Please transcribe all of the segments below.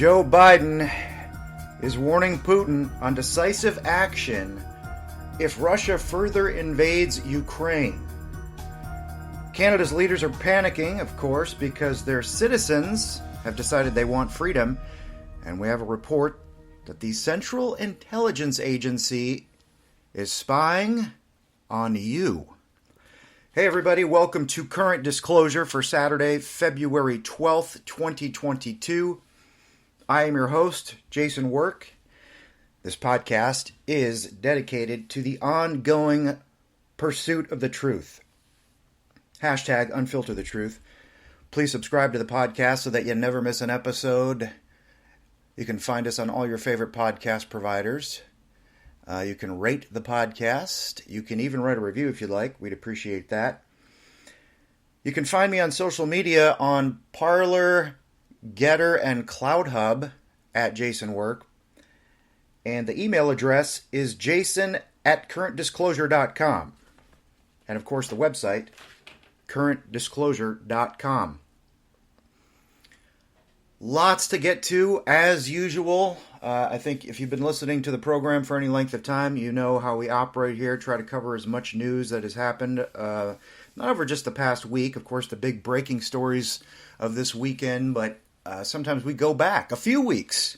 Joe Biden is warning Putin on decisive action if Russia further invades Ukraine. Canada's leaders are panicking, of course, because their citizens have decided they want freedom, and we have a report that the Central Intelligence Agency is spying on you. Hey everybody, welcome to Current Disclosure for Saturday, February 12th, 2022. I am your host, Jason Work. This podcast is dedicated to the ongoing pursuit of the truth. Hashtag unfilter the truth. Please subscribe to the podcast so that you never miss an episode. You can find us on all your favorite podcast providers. You can rate the podcast. You can even write a review if you'd like. We'd appreciate that. You can find me on social media on Parler, Getter, and CloudHub at Jason Work. And the email address is jason@currentdisclosure.com. And of course the website, currentdisclosure.com. Lots to get to, as usual. I think if you've been listening to the program for any length of time, you know how we operate here. Try to cover as much news that has happened, not over just the past week. Of course, the big breaking stories of this weekend, but sometimes we go back a few weeks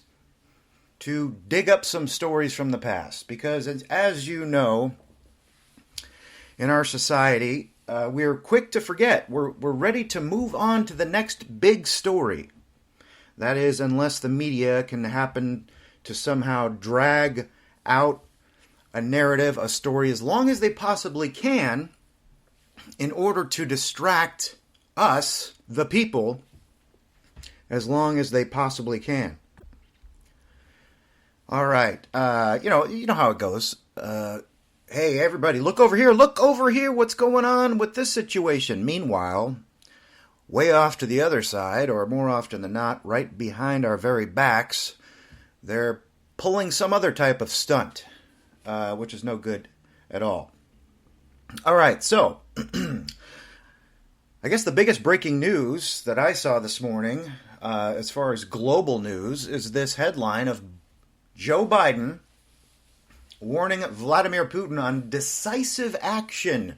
to dig up some stories from the past. Because as you know, in our society, we're quick to forget. We're ready to move on to the next big story. That is, unless the media can happen to somehow drag out a narrative, a story, as long as they possibly can, in order to distract us, the people, as long as they possibly can. All right, you know how it goes. Hey, everybody, look over here, what's going on with this situation? Meanwhile, way off to the other side, or more often than not, right behind our very backs, they're pulling some other type of stunt, which is no good at all. All right, so I guess the biggest breaking news that I saw this morning, as far as global news, is this headline of Joe Biden warning Vladimir Putin on decisive action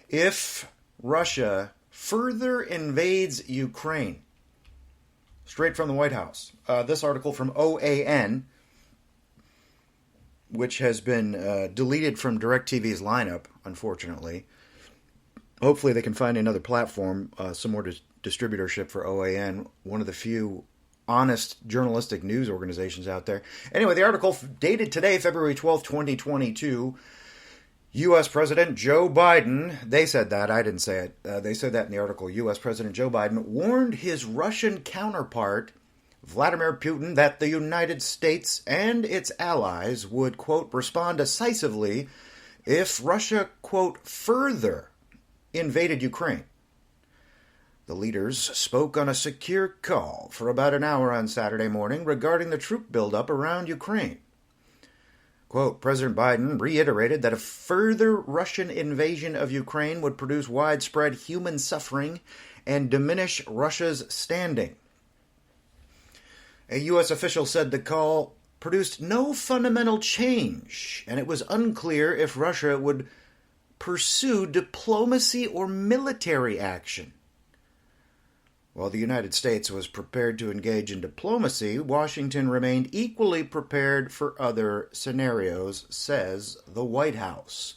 if Russia further invades Ukraine. Straight from the White House. This article from OAN, which has been deleted from DirecTV's lineup, unfortunately. Hopefully they can find another platform, some more distributorship for OAN, one of the few honest journalistic news organizations out there. Anyway, the article dated today, February 12th, 2022, U.S. President Joe Biden, they said that, I didn't say it, they said that in the article, U.S. President Joe Biden warned his Russian counterpart, Vladimir Putin, that the United States and its allies would, quote, respond decisively if Russia, quote, further invaded Ukraine. The leaders spoke on a secure call for about an hour on Saturday morning regarding the troop buildup around Ukraine. Quote, President Biden reiterated that a further Russian invasion of Ukraine would produce widespread human suffering and diminish Russia's standing. A U.S. official said the call produced no fundamental change, and it was unclear if Russia would pursue diplomacy or military action. While the United States was prepared to engage in diplomacy, Washington remained equally prepared for other scenarios, says the White House.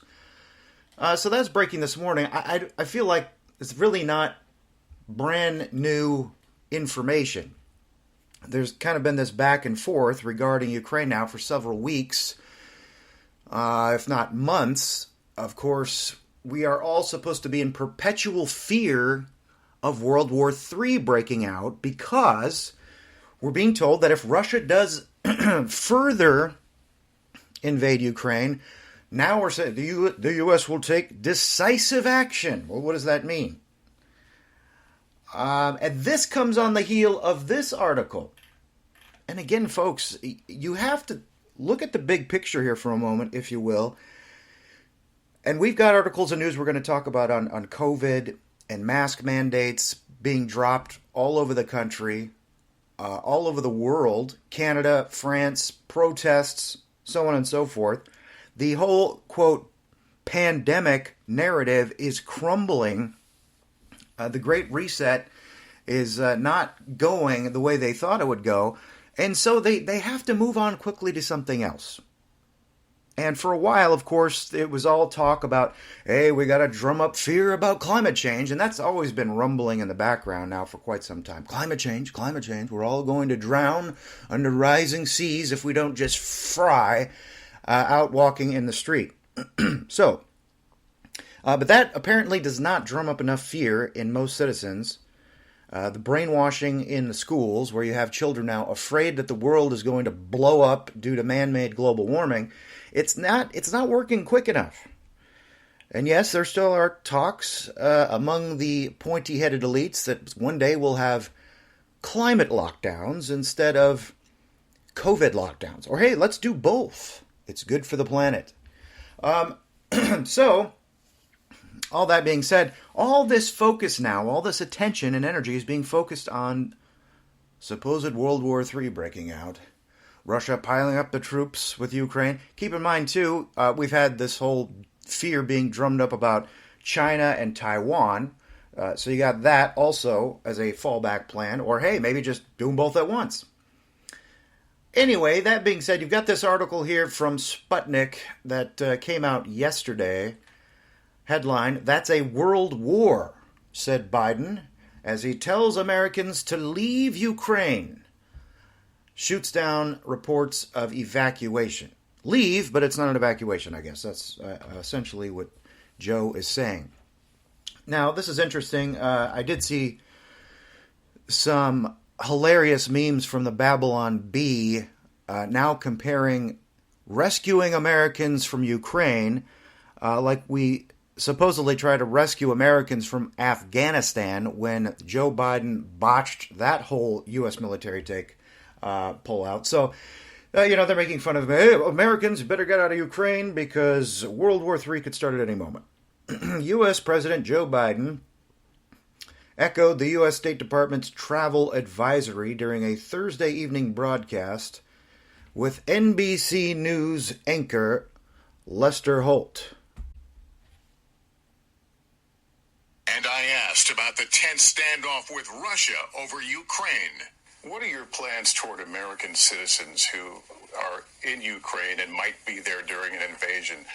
So that's breaking this morning. I feel like it's really not brand new information. There's kind of been this back and forth regarding Ukraine now for several weeks, if not months. Of course, we are all supposed to be in perpetual fear of World War III breaking out because we're being told that if Russia does further invade Ukraine, now we're saying the U.S. will take decisive action. Well, what does that mean? And this comes on the heel of this article. And again, folks, you have to look at the big picture here for a moment, if you will. And we've got articles and news we're going to talk about on COVID and mask mandates being dropped all over the country. all over the world, Canada, France, protests, so on and so forth. The whole, quote, pandemic narrative is crumbling. The Great Reset is not going the way they thought it would go. And so they have to move on quickly to something else. And for a while, of course, it was all talk about, hey, we got to drum up fear about climate change. And that's always been rumbling in the background now for quite some time. Climate change. We're all going to drown under rising seas if we don't just fry out walking in the street. But that apparently does not drum up enough fear in most citizens. The brainwashing in the schools, where you have children now afraid that the world is going to blow up due to man-made global warming, it's not working quick enough. And yes, there still are talks among the pointy-headed elites that one day we'll have climate lockdowns instead of COVID lockdowns. Or hey, let's do both. It's good for the planet. So, all that being said, all this focus now, all this attention and energy is being focused on supposed World War III breaking out. Russia piling up the troops with Ukraine. Keep in mind, too, we've had this whole fear being drummed up about China and Taiwan. So you got that also as a fallback plan. Or, hey, maybe just do them both at once. Anyway, that being said, you've got this article here from Sputnik that came out yesterday. Headline, "That's a world war," said Biden, as he tells Americans to leave Ukraine. Shoots down reports of evacuation. Leave, but it's not an evacuation, I guess. That's essentially what Joe is saying. Now, this is interesting. I did see some hilarious memes from the Babylon Bee now comparing rescuing Americans from Ukraine like we supposedly try to rescue Americans from Afghanistan when Joe Biden botched that whole U.S. military pullout. So, they're making fun of, hey, Americans better get out of Ukraine because World War III could start at any moment. U.S. President Joe Biden echoed the U.S. State Department's travel advisory during a Thursday evening broadcast with NBC News anchor Lester Holt. And I asked about the tense standoff with Russia over Ukraine. What are your plans toward American citizens who are in Ukraine and might be there during an invasion?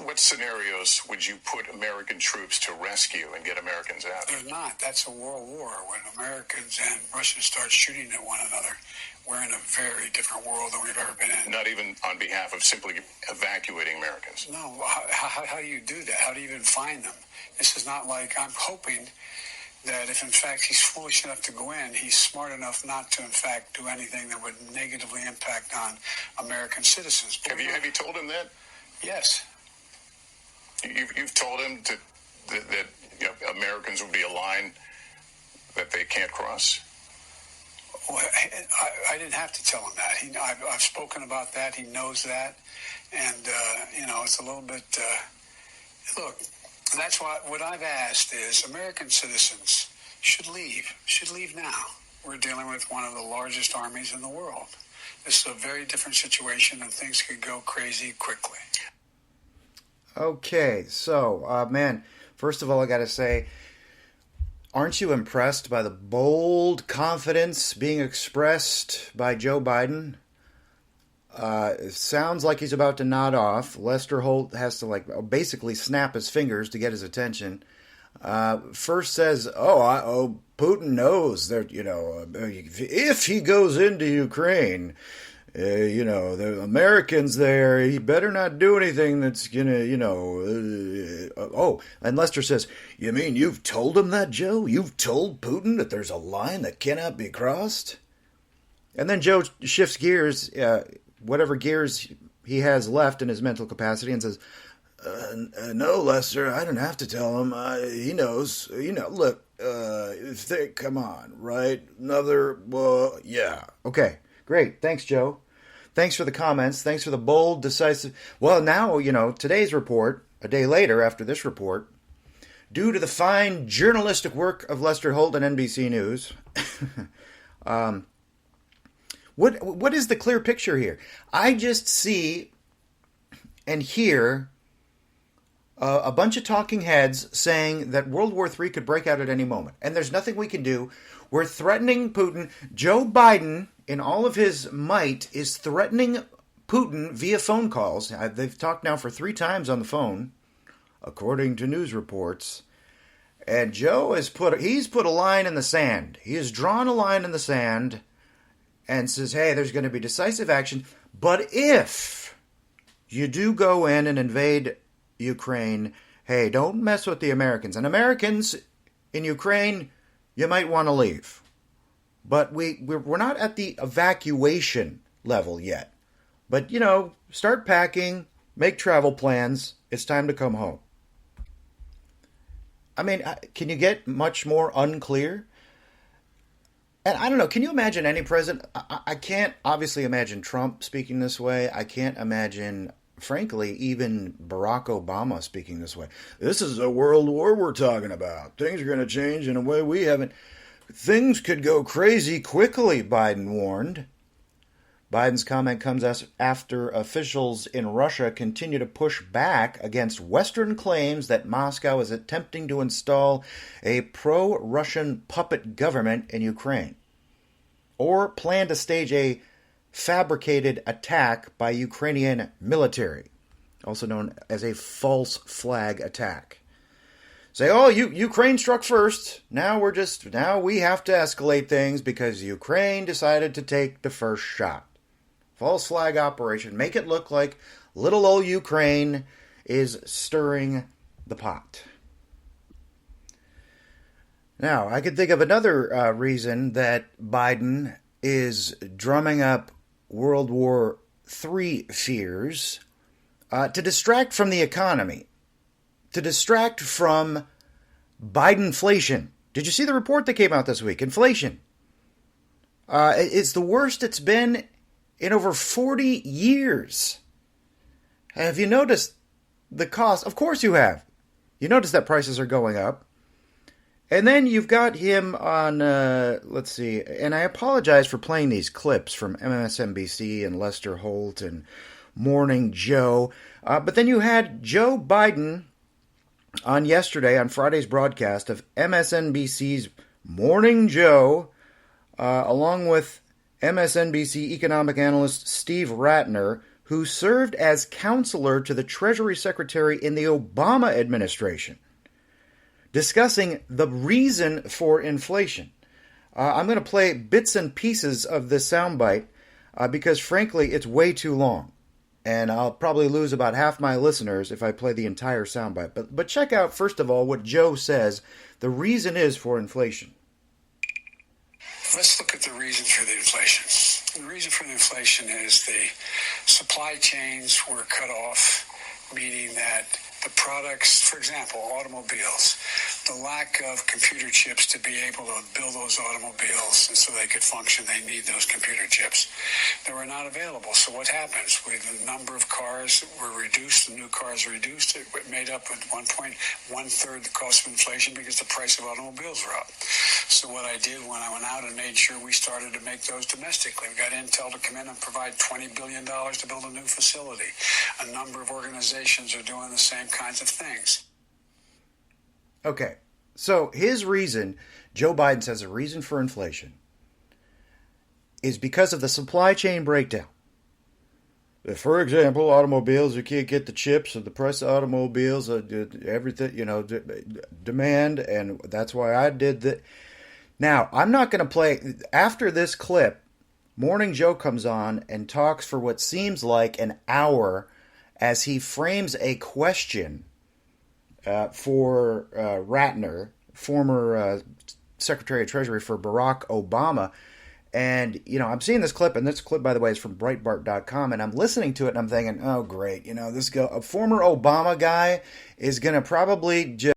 What scenarios would you put American troops to rescue and get Americans out? They're not. That's a world war. When Americans and Russians start shooting at one another, we're in a very different world than we've ever been in. Not even on behalf of simply evacuating Americans. No. How do you do that? How do you even find them? This is not like, I'm hoping that if in fact he's foolish enough to go in, he's smart enough not to in fact do anything that would negatively impact on American citizens. Have you told him that? Yes. You've told him that Americans would be a line that they can't cross? Well, I didn't have to tell him that. I've spoken about that. He knows that. And, it's a little bit... look, that's what I've asked is American citizens should leave now. We're dealing with one of the largest armies in the world. This is a very different situation, and things could go crazy quickly. Okay, so, first of all, I got to say, aren't you impressed by the bold confidence being expressed by Joe Biden? It sounds like he's about to nod off. Lester Holt has to basically snap his fingers to get his attention. First says, Putin knows that, if he goes into Ukraine, the Americans there, he better not do anything that's gonna, and Lester says, you mean you've told him that, Joe? You've told Putin that there's a line that cannot be crossed? And then Joe shifts gears, whatever gears he has left in his mental capacity, and says, no, Lester, I don't have to tell him. He knows. Look, come on, right? Yeah. Okay, great. Thanks, Joe. Thanks for the comments. Thanks for the bold, decisive... Well, now, today's report, a day later after this report, due to the fine journalistic work of Lester Holt and NBC News, What is the clear picture here? I just see and hear a bunch of talking heads saying that World War III could break out at any moment, and there's nothing we can do. We're threatening Putin. Joe Biden, in all of his might, is threatening Putin via phone calls. They've talked now for 3 times on the phone, according to news reports. And Joe has put a line in the sand. He has drawn a line in the sand and says, hey, there's going to be decisive action. But if you do go in and invade Ukraine, hey, don't mess with the Americans. And Americans in Ukraine, you might want to leave. But we're not at the evacuation level yet. But, start packing, make travel plans. It's time to come home. I mean, can you get much more unclear? And I don't know, can you imagine any president? I can't obviously imagine Trump speaking this way. I can't imagine, frankly, even Barack Obama speaking this way. This is a world war we're talking about. Things are going to change in a way we haven't. Things could go crazy quickly, Biden warned. Biden's comment comes after officials in Russia continue to push back against Western claims that Moscow is attempting to install a pro-Russian puppet government in Ukraine, or plan to stage a fabricated attack by Ukrainian military, also known as a false flag attack. Say, oh, Ukraine struck first. Now we have to escalate things because Ukraine decided to take the first shot. False flag operation. Make it look like little old Ukraine is stirring the pot. Now, I could think of another reason that Biden is drumming up World War III fears to distract from the economy, to distract from Bidenflation. Did you see the report that came out this week? Inflation. It's the worst it's been in over 40 years. Have you noticed the cost? Of course you have. You notice that prices are going up. And then you've got him on, let's see, and I apologize for playing these clips from MSNBC and Lester Holt and Morning Joe. But then you had Joe Biden on Friday's broadcast of MSNBC's Morning Joe, along with MSNBC economic analyst Steve Ratner, who served as counselor to the Treasury Secretary in the Obama administration, discussing the reason for inflation. I'm going to play bits and pieces of this soundbite because, frankly, it's way too long. And I'll probably lose about half my listeners if I play the entire soundbite. But check out, first of all, what Joe says the reason is for inflation. Let's look at the reason for the inflation. The reason for the inflation is the supply chains were cut off, meaning that the products, for example, automobiles, the lack of computer chips to be able to build those automobiles and so they could function, they need those computer chips. They were not available. So what happens? With the number of cars were reduced, the new cars were reduced. It made up at one point 1/3 the cost of inflation because the price of automobiles were up. So what I did when I went out and made sure we started to make those domestically, we got Intel to come in and provide $20 billion to build a new facility. A number of organizations are doing the same kinds of things. Okay, so his reason, Joe Biden says the reason for inflation is because of the supply chain breakdown. For example, automobiles, you can't get the chips, and the price of automobiles, everything, demand, and that's why I did that. Now, I'm not going to play, after this clip, Morning Joe comes on and talks for what seems like an hour as he frames a question for Ratner, former Secretary of Treasury for Barack Obama. And, I'm seeing this clip, and this clip, by the way, is from Breitbart.com, and I'm listening to it, and I'm thinking, oh, great, a former Obama guy is going to probably just